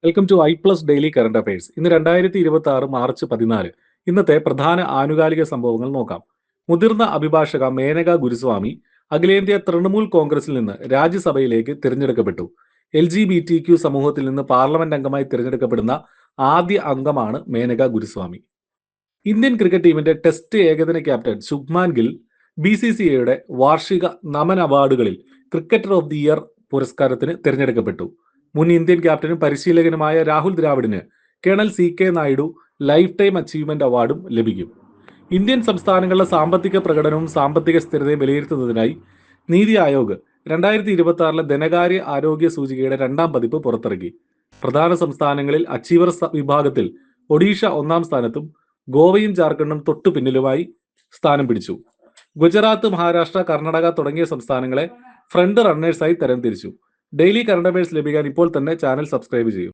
Welcome to ഐ+ daily current affairs. ഇന്ന് 2026 March 14. ഇന്നത്തെ പ്രധാന ആനുകാലിക സംഭവങ്ങൾ നോക്കാം. മുതിർന്ന അഭിഭാഷക മേനക ഗുരുസ്വാമി അഖിലേന്ത്യാ തൃണമൂൽ കോൺഗ്രസിൽ നിന്ന് രാജ്യസഭയിലേക്ക് തിരഞ്ഞെടുക്കപ്പെട്ടു. LGBTQ സമൂഹത്തിൽ നിന്ന് പാർലമെന്റ് അംഗമായി തിരഞ്ഞെടുക്കപ്പെടുന്ന ആദ്യ അംഗമാണ് മേനക ഗുരുസ്വാമി. ഇന്ത്യൻ ക്രിക്കറ്റ് ടീമിന്റെ ടെസ്റ്റ് ഏകദിന ക്യാപ്റ്റൻ ശുഭ്മാൻ ഗിൽ BCCIയുടെ വാർഷിക നമൻ അവാർഡുകളിൽ ക്രിക്കറ്റർ ഓഫ് ദി ഇയർ പുരസ്കാരത്തിന് തിരഞ്ഞെടുക്കപ്പെട്ടു. മുൻ ഇന്ത്യൻ ക്യാപ്റ്റനും പരിശീലകനുമായ രാഹുൽ ദ്രാവിഡിന് colonel CK Naidu lifetime achievement അവാർഡും ലഭിക്കും. ഇന്ത്യൻ സംസ്ഥാനങ്ങളുടെ സാമ്പത്തിക പ്രകടനവും സാമ്പത്തിക സ്ഥിരതയും വിലയിരുത്തുന്നതിനായി നീതി ആയോഗ് 2026 ധനകാര്യ ആരോഗ്യ സൂചികയുടെ 2ാം പതിപ്പ് പുറത്തിറക്കി. പ്രധാന സംസ്ഥാനങ്ങളിൽ അച്ചീവർ വിഭാഗത്തിൽ ഒഡീഷ 1ാം സ്ഥാനത്തും ഗോവയും ജാർഖണ്ഡും തൊട്ടു പിന്നിലുമായി സ്ഥാനം പിടിച്ചു. ഗുജറാത്ത്, മഹാരാഷ്ട്ര, കർണാടക തുടങ്ങിയ സംസ്ഥാനങ്ങളെ ഫ്രണ്ട് റണ്ണേഴ്സായി തരംതിരിച്ചു. ഡെയിലി കറണ്ട് അഫയേഴ്സ് ലഭിക്കാൻ ഇപ്പോൾ തന്നെ ചാനൽ സബ്സ്ക്രൈബ് ചെയ്യൂ.